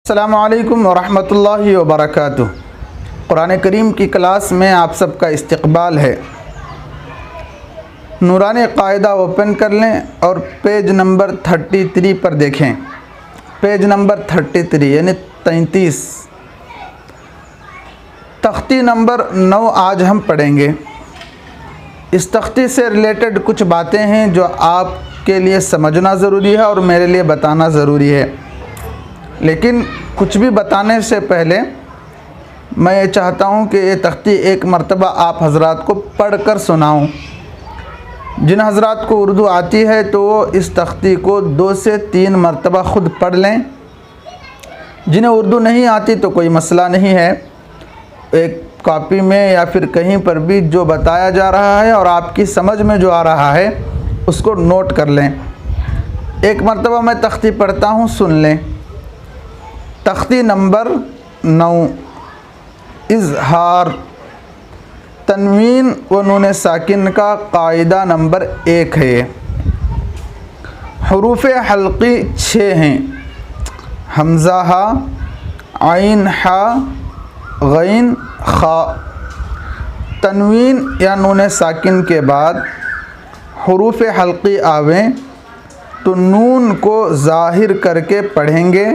السلام علیکم ورحمۃ اللہ وبرکاتہ۔ قرآن کریم کی کلاس میں آپ سب کا استقبال ہے۔ نورانی قاعدہ اوپن کر لیں اور پیج نمبر 33 پر دیکھیں۔ پیج نمبر 33 یعنی 33، تختی نمبر 9 آج ہم پڑھیں گے۔ اس تختی سے ریلیٹڈ کچھ باتیں ہیں جو آپ کے لیے سمجھنا ضروری ہے اور میرے لیے بتانا ضروری ہے، لیکن کچھ بھی بتانے سے پہلے میں یہ چاہتا ہوں کہ یہ تختی ایک مرتبہ آپ حضرات کو پڑھ کر سناؤں۔ جن حضرات کو اردو آتی ہے تو وہ اس تختی کو 2 سے 3 مرتبہ خود پڑھ لیں۔ جنہیں اردو نہیں آتی تو کوئی مسئلہ نہیں ہے، ایک کاپی میں یا پھر کہیں پر بھی جو بتایا جا رہا ہے اور آپ کی سمجھ میں جو آ رہا ہے اس کو نوٹ کر لیں۔ ایک مرتبہ میں تختی پڑھتا ہوں، سن لیں۔ تختی نمبر 9، اظہار، تنوین و نون ساکن کا قاعدہ نمبر 1 ہے۔ حروف حلقی 6 ہیں: حمزہ ہا، عین ہا، غین خا۔ تنوین یا نون ساکن کے بعد حروف حلقی آویں تو نون کو ظاہر کر کے پڑھیں گے،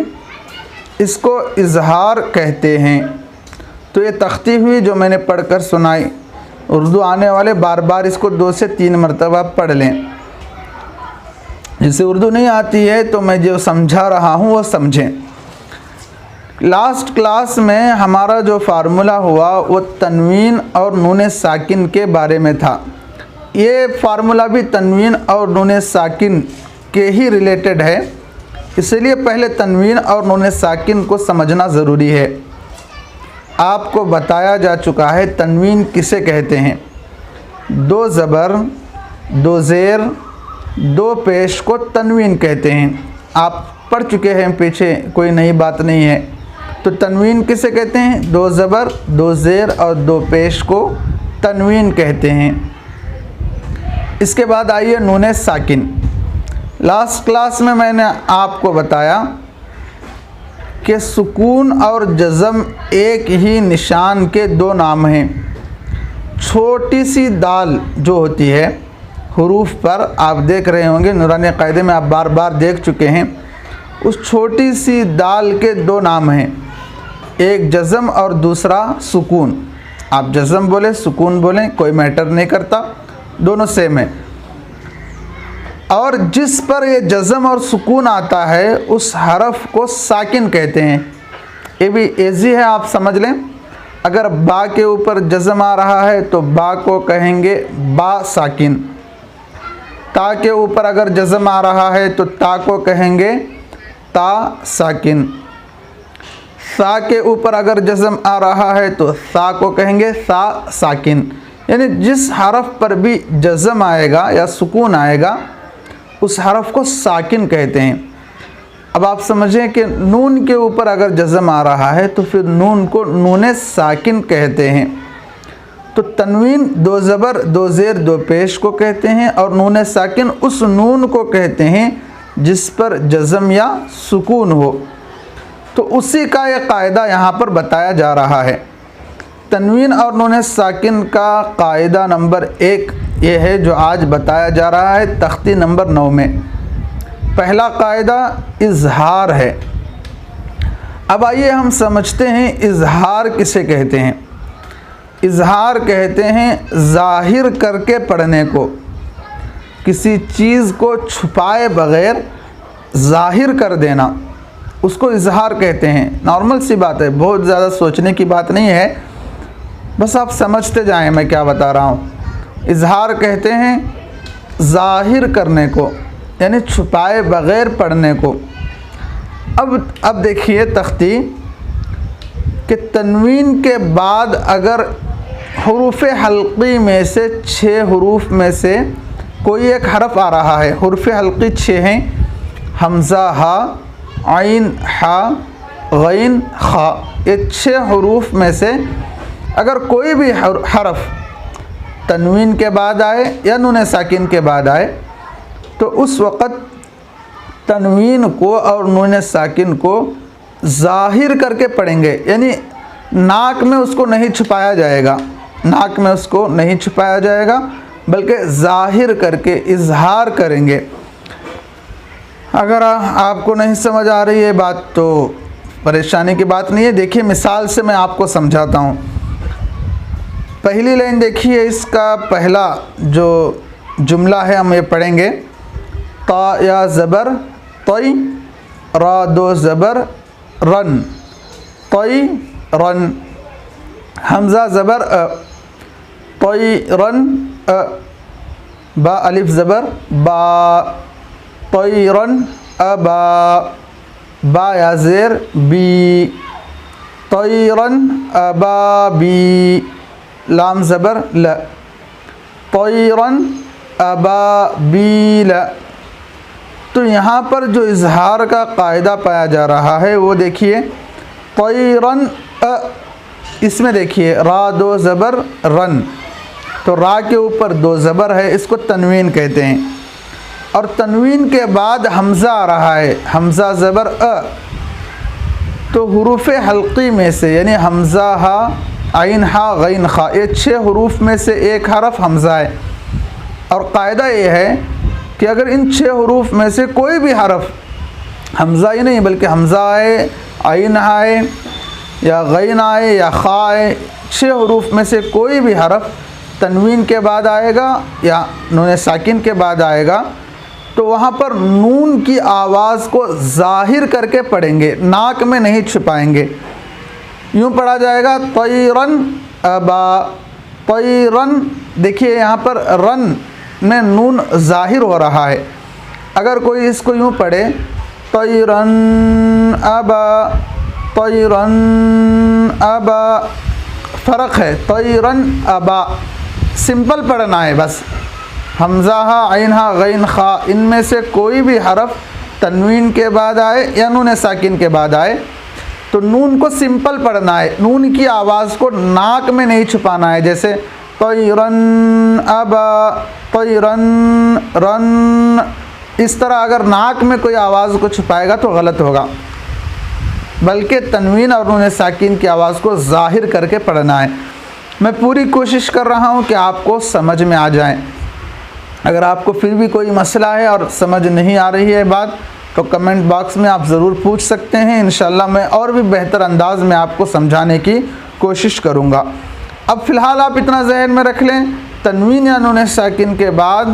اس کو اظہار کہتے ہیں۔ تو یہ تختی ہوئی جو میں نے پڑھ کر سنائی، اردو آنے والے بار بار اس کو 2 سے 3 مرتبہ پڑھ لیں۔ جسے اردو نہیں آتی ہے تو میں جو سمجھا رہا ہوں وہ سمجھیں۔ لاسٹ کلاس میں ہمارا جو فارمولہ ہوا وہ تنوین اور نون ساکن کے بارے میں تھا۔ یہ فارمولہ بھی تنوین اور نون ساکن کے ہی ریلیٹڈ ہے، اس لیے پہلے تنوین اور نون ساکن کو سمجھنا ضروری ہے۔ آپ کو بتایا جا چکا ہے تنوین کسے کہتے ہیں۔ 2 زبر، 2 زیر، 2 پیش کو تنوین کہتے ہیں۔ آپ پڑھ چکے ہیں پیچھے، کوئی نئی بات نہیں ہے۔ تو تنوین کسے کہتے ہیں؟ 2 زبر، 2 زیر اور 2 پیش کو تنوین کہتے ہیں۔ اس کے بعد آئیے نون ساکن۔ لاسٹ کلاس میں نے آپ کو بتایا کہ سکون اور جزم ایک ہی نشان کے 2 نام ہیں۔ چھوٹی سی دال جو ہوتی ہے حروف پر، آپ دیکھ رہے ہوں گے نورانی قاعدے میں، آپ بار بار دیکھ چکے ہیں، اس چھوٹی سی دال کے 2 نام ہیں، ایک جزم اور دوسرا سکون۔ آپ جزم بولیں، سکون بولیں، کوئی میٹر نہیں کرتا، دونوں سیم ہیں۔ اور جس پر یہ جزم اور سکون آتا ہے اس حرف کو ساکن کہتے ہیں۔ یہ بھی ایزی ہے، آپ سمجھ لیں۔ اگر با کے اوپر جزم آ رہا ہے تو با کو کہیں گے با ساکن۔ تا کے اوپر اگر جزم آ رہا ہے تو تا کو کہیں گے تا ساکن۔ سا کے اوپر اگر جزم آ رہا ہے تو سا کو کہیں گے سا ساکن۔ یعنی جس حرف پر بھی جزم آئے گا یا سکون آئے گا اس حرف کو ساکن کہتے ہیں۔ اب آپ سمجھیں کہ نون کے اوپر اگر جزم آ رہا ہے تو پھر نون کو نون ساکن کہتے ہیں۔ تو تنوین 2 زبر، 2 زیر، 2 پیش کو کہتے ہیں، اور نون ساکن اس نون کو کہتے ہیں جس پر جزم یا سکون ہو۔ تو اسی کا یہ قاعدہ یہاں پر بتایا جا رہا ہے۔ تنوین اور نون ساکن کا قاعدہ نمبر 1 یہ ہے جو آج بتایا جا رہا ہے تختی نمبر 9 میں۔ پہلا قاعدہ اظہار ہے۔ اب آئیے ہم سمجھتے ہیں اظہار کسے کہتے ہیں۔ اظہار کہتے ہیں ظاہر کر کے پڑھنے کو، کسی چیز کو چھپائے بغیر ظاہر کر دینا، اس کو اظہار کہتے ہیں۔ نارمل سی بات ہے، بہت زیادہ سوچنے کی بات نہیں ہے، بس آپ سمجھتے جائیں میں کیا بتا رہا ہوں۔ اظہار کہتے ہیں ظاہر کرنے کو، یعنی چھپائے بغیر پڑھنے کو۔ اب دیکھیے تختی کہ تنوین کے بعد اگر حروف حلقی میں سے 6 حروف میں سے کوئی ایک حرف آ رہا ہے، حروف حلقی 6 ہیں: حمزہ ہا، عین ہا، غین خا۔ یہ 6 حروف میں سے اگر کوئی بھی حرف تنوین کے بعد آئے یا نون ساکن کے بعد آئے تو اس وقت تنوین کو اور نون ساکن کو ظاہر کر کے پڑھیں گے، یعنی ناک میں اس کو نہیں چھپایا جائے گا، ناک میں اس کو نہیں چھپایا جائے گا بلکہ ظاہر کر کے اظہار کریں گے۔ اگر آپ کو نہیں سمجھ آ رہی ہے بات تو پریشانی کی بات نہیں ہے، دیکھیے مثال سے میں آپ کو سمجھاتا ہوں۔ پہلی لائن دیکھیے، اس کا پہلا جو جملہ ہے ہم یہ پڑھیں گے، تا یا زبر طی، را دو زبر رن، طی رن، حمزہ زبر طی رن، با الف زبر با، طی رن ابا، با یا زیر بی، طی رن ابا بی، لام زبر ل، طی رن ابا بی ل۔ تو یہاں پر جو اظہار کا قاعدہ پایا جا رہا ہے وہ دیکھیے، طیرن، اس میں دیکھیے را دو زبر رن، تو را کے اوپر دو زبر ہے، اس کو تنوین کہتے ہیں، اور تنوین کے بعد حمزہ آ رہا ہے، حمزہ زبر تو حروف حلقی میں سے، یعنی حمزہ ہا عین ہا غین خا، یہ 6 حروف میں سے ایک حرف حمزہ ہے، اور قاعدہ یہ ہے کہ اگر ان 6 حروف میں سے کوئی بھی حرف حمزہ ہی نہیں بلکہ حمزہ آئے، عین آئے یا غین آئے یا خا آئے، 6 حروف میں سے کوئی بھی حرف تنوین کے بعد آئے گا یا نون ساکن کے بعد آئے گا تو وہاں پر نون کی آواز کو ظاہر کر کے پڑھیں گے، ناک میں نہیں چھپائیں گے۔ یوں پڑھا جائے گا طیرن ابا، طیرن، دیکھیے یہاں پر رن میں نون ظاہر ہو رہا ہے، اگر کوئی اس کو یوں پڑھے طیرن ابا، طیرن ابا، فرق ہے، طیرن ابا سمپل پڑھنا ہے بس، حمزہ ہا عین ہا غین خا ان میں سے کوئی بھی حرف تنوین کے بعد آئے یا نون ساکن کے بعد آئے تو نون کو سمپل پڑھنا ہے، نون کی آواز کو ناک میں نہیں چھپانا ہے، جیسے طیرن ابا، طیرن رن، اس طرح اگر ناک میں کوئی آواز کو چھپائے گا تو غلط ہوگا، بلکہ تنوین اور نون ساکن کی آواز کو ظاہر کر کے پڑھنا ہے۔ میں پوری کوشش کر رہا ہوں کہ آپ کو سمجھ میں آ جائیں، اگر آپ کو پھر بھی کوئی مسئلہ ہے اور سمجھ نہیں آ رہی ہے بات تو کمنٹ باکس میں آپ ضرور پوچھ سکتے ہیں، انشاءاللہ میں اور بھی بہتر انداز میں آپ کو سمجھانے کی کوشش کروں گا۔ اب فی الحال آپ اتنا ذہن میں رکھ لیں، تنوین یا نون ساکن کے بعد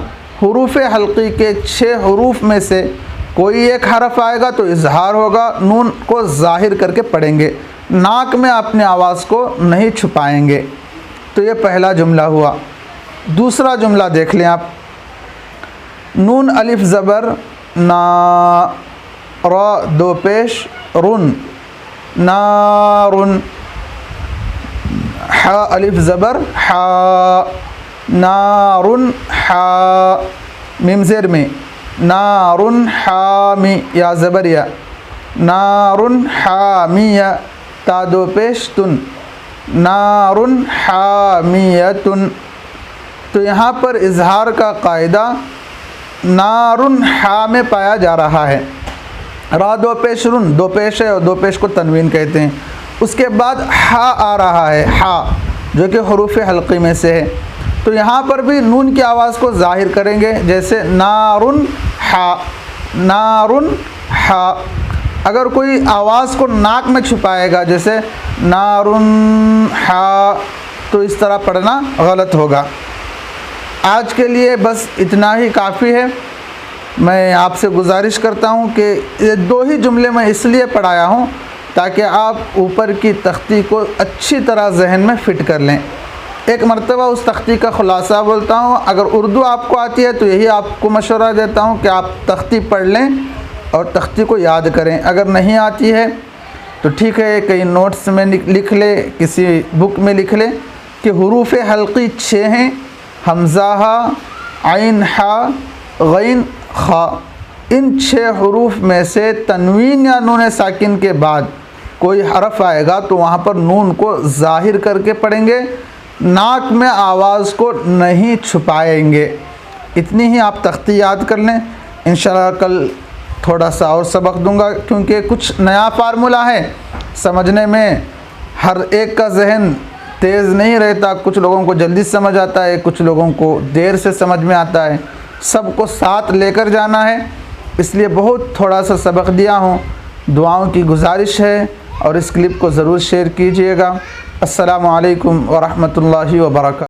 حروف حلقی کے 6 حروف میں سے کوئی ایک حرف آئے گا تو اظہار ہوگا، نون کو ظاہر کر کے پڑھیں گے، ناک میں اپنے آواز کو نہیں چھپائیں گے۔ تو یہ پہلا جملہ ہوا۔ دوسرا جملہ دیکھ لیں آپ، نون الف زبر نا، را دو پیش رن، نارن، حا الف زبر حا، نارن حا، میم زیر میں، نارن حامی، یا زبر یا، نارن حامیہ، تا دو پیش تن، نارن حامیتن۔ تو یہاں پر اظہار کا قاعدہ نارن حا میں پایا جا رہا ہے، را دو پیش رن، دو پیش ہے اور دو پیش کو تنوین کہتے ہیں، اس کے بعد ہا آ رہا ہے، ہا جو کہ حروف حلقی میں سے ہے، تو یہاں پر بھی نون کی آواز کو ظاہر کریں گے، جیسے نارن ہا، نارن ہا۔ اگر کوئی آواز کو ناک میں چھپائے گا جیسے نارن ہا تو اس طرح پڑھنا غلط ہوگا۔ آج کے لیے بس اتنا ہی کافی ہے۔ میں آپ سے گزارش کرتا ہوں کہ یہ 2 ہی جملے میں اس لیے پڑھایا ہوں تاکہ آپ اوپر کی تختی کو اچھی طرح ذہن میں فٹ کر لیں۔ ایک مرتبہ اس تختی کا خلاصہ بولتا ہوں، اگر اردو آپ کو آتی ہے تو یہی آپ کو مشورہ دیتا ہوں کہ آپ تختی پڑھ لیں اور تختی کو یاد کریں، اگر نہیں آتی ہے تو ٹھیک ہے کہیں نوٹس میں لکھ لے، کسی بک میں لکھ لے کہ حروف حلقی 6 ہیں، حمزہ ہا، عین ہا، غین خا، ان 6 حروف میں سے تنوین یا نون ساکن کے بعد کوئی حرف آئے گا تو وہاں پر نون کو ظاہر کر کے پڑھیں گے، ناک میں آواز کو نہیں چھپائیں گے۔ اتنی ہی آپ تختی یاد کر لیں، انشاءاللہ کل تھوڑا سا اور سبق دوں گا، کیونکہ کچھ نیا فارمولہ ہے، سمجھنے میں ہر ایک کا ذہن تیز نہیں رہتا، کچھ لوگوں کو جلدی سمجھ آتا ہے، کچھ لوگوں کو دیر سے سمجھ میں آتا ہے، سب کو ساتھ لے کر جانا ہے، اس لیے بہت تھوڑا سا سبق دیا ہوں۔ دعاؤں کی گزارش ہے اور اس کلپ کو ضرور شیئر کیجیے گا۔ السلام علیکم ورحمۃ اللہ وبرکاتہ۔